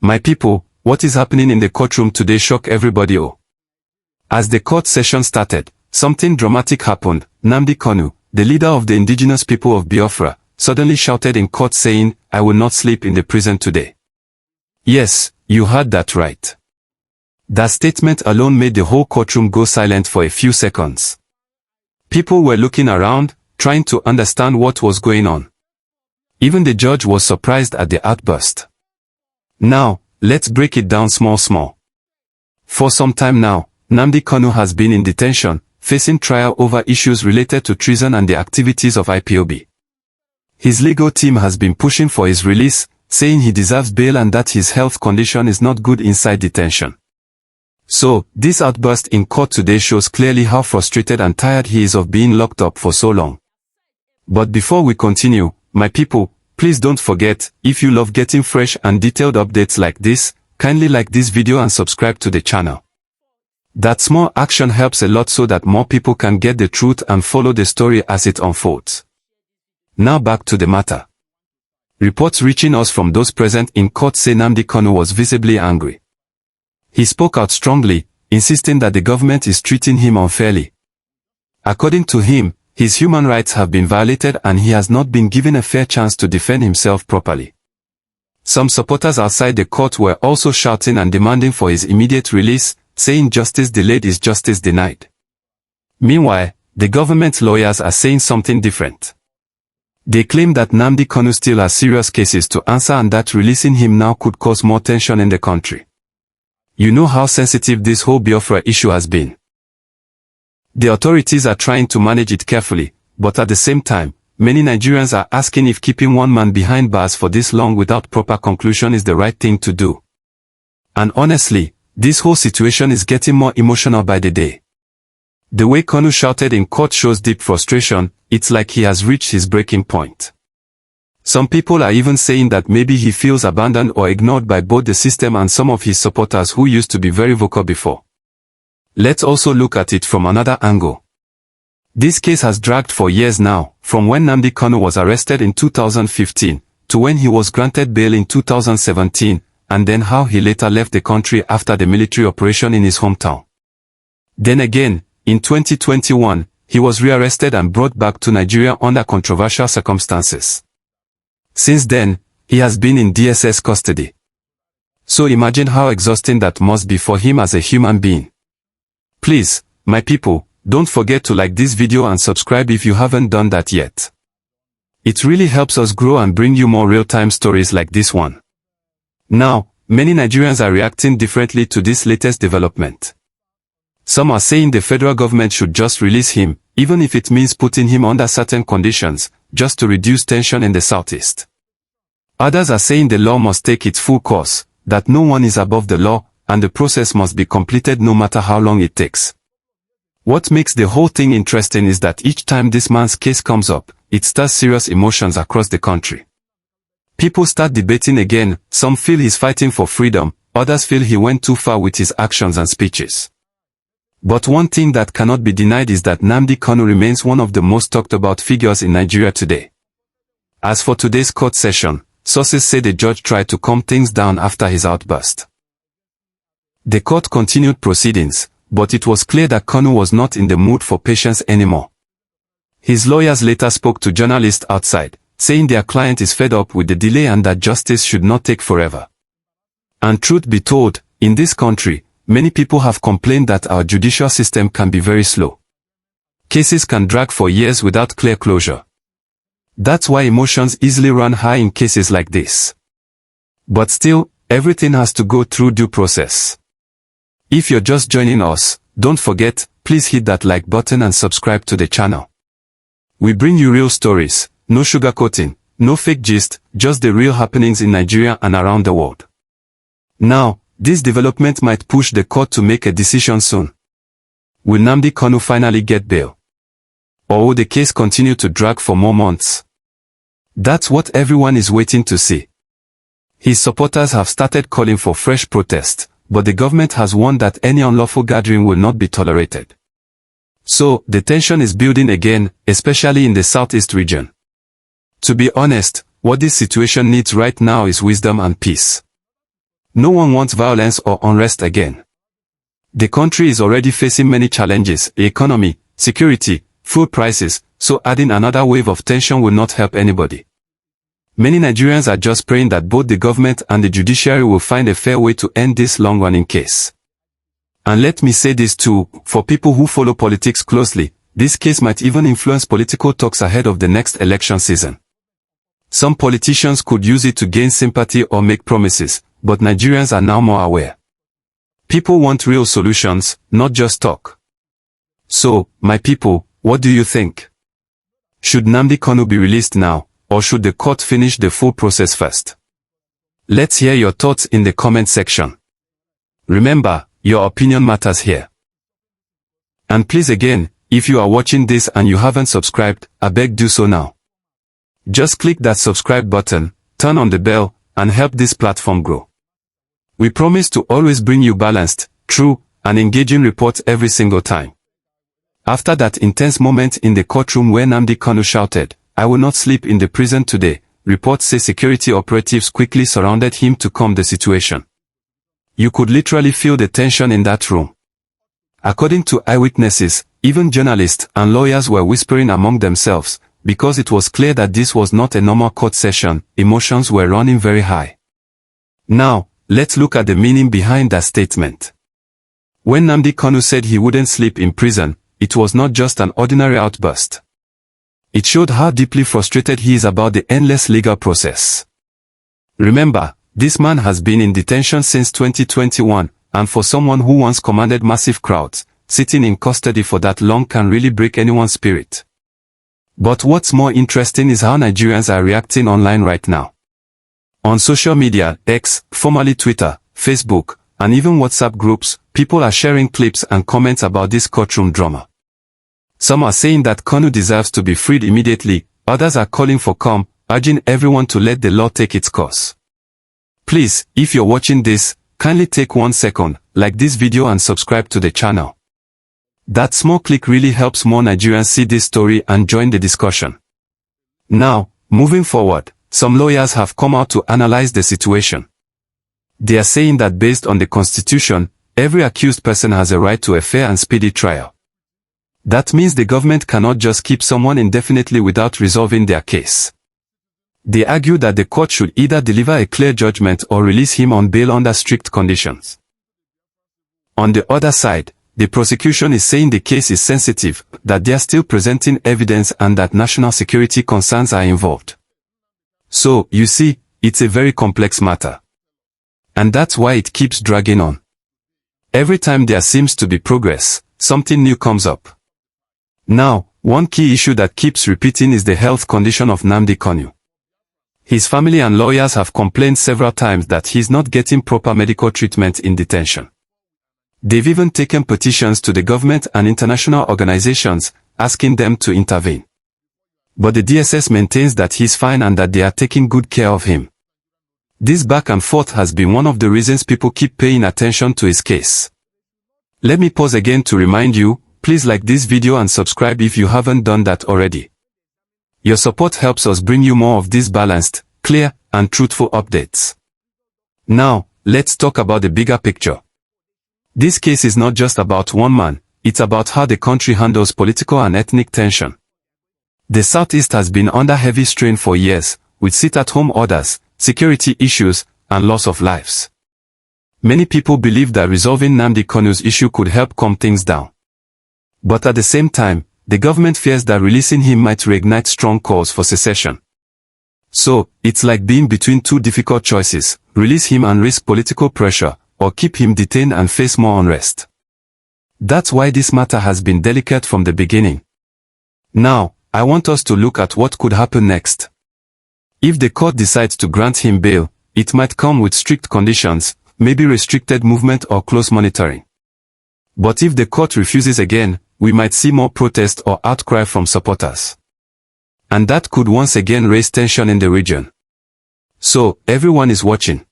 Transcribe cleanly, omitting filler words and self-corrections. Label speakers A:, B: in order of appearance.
A: My people, what is happening in the courtroom today shocked everybody. As the court session started, something dramatic happened. Nnamdi Kanu, the leader of the Indigenous People of Biafra, suddenly shouted in court saying, "I will not sleep in the prison today." Yes, you heard that right. That statement alone made the whole courtroom go silent for a few seconds. People were looking around, trying to understand what was going on. Even the judge was surprised at the outburst. Now, let's break it down small. For some time now, Nnamdi Kanu has been in detention, facing trial over issues related to treason and the activities of IPOB. His legal team has been pushing for his release, saying he deserves bail and that his health condition is not good inside detention. So, this outburst in court today shows clearly how frustrated and tired he is of being locked up for so long. But before we continue, my people, please don't forget, if you love getting fresh and detailed updates like this, kindly like this video and subscribe to the channel. That small action helps a lot so that more people can get the truth and follow the story as it unfolds. Now back to the matter. Reports reaching us from those present in court say Nnamdi Kanu was visibly angry. He spoke out strongly, insisting that the government is treating him unfairly. According to him, his human rights have been violated and he has not been given a fair chance to defend himself properly. Some supporters outside the court were also shouting and demanding for his immediate release, saying justice delayed is justice denied. Meanwhile, the government lawyers are saying something different. They claim that Nnamdi Kanu still has serious cases to answer and that releasing him now could cause more tension in the country. You know how sensitive this whole Biafra issue has been. The authorities are trying to manage it carefully, but at the same time, many Nigerians are asking if keeping one man behind bars for this long without proper conclusion is the right thing to do. And honestly, this whole situation is getting more emotional by the day. The way Kanu shouted in court shows deep frustration. It's like he has reached his breaking point. Some people are even saying that maybe he feels abandoned or ignored by both the system and some of his supporters who used to be very vocal before. Let's also look at it from another angle. This case has dragged for years now, from when Nnamdi Kanu was arrested in 2015, to when he was granted bail in 2017, and then how he later left the country after the military operation in his hometown. Then again, in 2021, he was rearrested and brought back to Nigeria under controversial circumstances. Since then, he has been in DSS custody. So imagine how exhausting that must be for him as a human being. Please, my people, don't forget to like this video and subscribe if you haven't done that yet. It really helps us grow and bring you more real-time stories like this one. Now, many Nigerians are reacting differently to this latest development. Some are saying the federal government should just release him, even if it means putting him under certain conditions, just to reduce tension in the southeast. Others are saying the law must take its full course, that no one is above the law, and the process must be completed no matter how long it takes. What makes the whole thing interesting is that each time this man's case comes up, it stirs serious emotions across the country. People start debating again, some feel he's fighting for freedom, others feel he went too far with his actions and speeches. But one thing that cannot be denied is that Nnamdi Kanu remains one of the most talked about figures in Nigeria today. As for today's court session, sources say the judge tried to calm things down after his outburst. The court continued proceedings, but it was clear that Kanu was not in the mood for patience anymore. His lawyers later spoke to journalists outside, saying their client is fed up with the delay and that justice should not take forever. And truth be told, in this country, many people have complained that our judicial system can be very slow. Cases can drag for years without clear closure. That's why emotions easily run high in cases like this. But still, everything has to go through due process. If you're just joining us, don't forget, please hit that like button and subscribe to the channel. We bring you real stories, no sugarcoating, no fake gist, just the real happenings in Nigeria and around the world. Now, this development might push the court to make a decision soon. Will Nnamdi Kanu finally get bail? Or will the case continue to drag for more months? That's what everyone is waiting to see. His supporters have started calling for fresh protest, but the government has warned that any unlawful gathering will not be tolerated. So, the tension is building again, especially in the southeast region. To be honest, what this situation needs right now is wisdom and peace. No one wants violence or unrest again. The country is already facing many challenges: the economy, security, food prices, so adding another wave of tension will not help anybody. Many Nigerians are just praying that both the government and the judiciary will find a fair way to end this long-running case. And let me say this too, for people who follow politics closely, this case might even influence political talks ahead of the next election season. Some politicians could use it to gain sympathy or make promises, but Nigerians are now more aware. People want real solutions, not just talk. So, my people, what do you think? Should Nnamdi Kanu be released now, or should the court finish the full process first? Let's hear your thoughts in the comment section. Remember, your opinion matters here. And please again, if you are watching this and you haven't subscribed, I beg do so now. Just click that subscribe button, turn on the bell, and help this platform grow. We promise to always bring you balanced, true, and engaging reports every single time. After that intense moment in the courtroom where Nnamdi Kanu shouted, "I will not sleep in the prison today," reports say security operatives quickly surrounded him to calm the situation. You could literally feel the tension in that room. According to eyewitnesses, even journalists and lawyers were whispering among themselves, because it was clear that this was not a normal court session. Emotions were running very high. Now, let's look at the meaning behind that statement. When Nnamdi Kanu said he wouldn't sleep in prison, it was not just an ordinary outburst. It showed how deeply frustrated he is about the endless legal process. Remember, this man has been in detention since 2021, and for someone who once commanded massive crowds, sitting in custody for that long can really break anyone's spirit. But what's more interesting is how Nigerians are reacting online right now. On social media, X, formerly Twitter, Facebook, and even WhatsApp groups, people are sharing clips and comments about this courtroom drama. Some are saying that Kanu deserves to be freed immediately, others are calling for calm, urging everyone to let the law take its course. Please, if you're watching this, kindly take 1 second, like this video and subscribe to the channel. That small click really helps more Nigerians see this story and join the discussion. Now, moving forward, some lawyers have come out to analyze the situation. They are saying that based on the Constitution, every accused person has a right to a fair and speedy trial. That means the government cannot just keep someone indefinitely without resolving their case. They argue that the court should either deliver a clear judgment or release him on bail under strict conditions. On the other side, the prosecution is saying the case is sensitive, that they are still presenting evidence and that national security concerns are involved. So, you see, it's a very complex matter. And that's why it keeps dragging on. Every time there seems to be progress, something new comes up. Now, one key issue that keeps repeating is the health condition of Nnamdi Kanu. His family and lawyers have complained several times that he's not getting proper medical treatment in detention. They've even taken petitions to the government and international organizations, asking them to intervene. But the DSS maintains that he's fine and that they are taking good care of him. This back and forth has been one of the reasons people keep paying attention to his case. Let me pause again to remind you, please like this video and subscribe if you haven't done that already. Your support helps us bring you more of these balanced, clear, and truthful updates. Now, let's talk about the bigger picture. This case is not just about one man, it's about how the country handles political and ethnic tension. The Southeast has been under heavy strain for years, with sit-at-home orders, security issues, and loss of lives. Many people believe that resolving Nnamdi Kanu's issue could help calm things down. But at the same time, the government fears that releasing him might reignite strong calls for secession. So, it's like being between two difficult choices: release him and risk political pressure, or keep him detained and face more unrest. That's why this matter has been delicate from the beginning. Now, I want us to look at what could happen next. If the court decides to grant him bail, it might come with strict conditions, maybe restricted movement or close monitoring. But if the court refuses again, we might see more protest or outcry from supporters. And that could once again raise tension in the region. So, everyone is watching.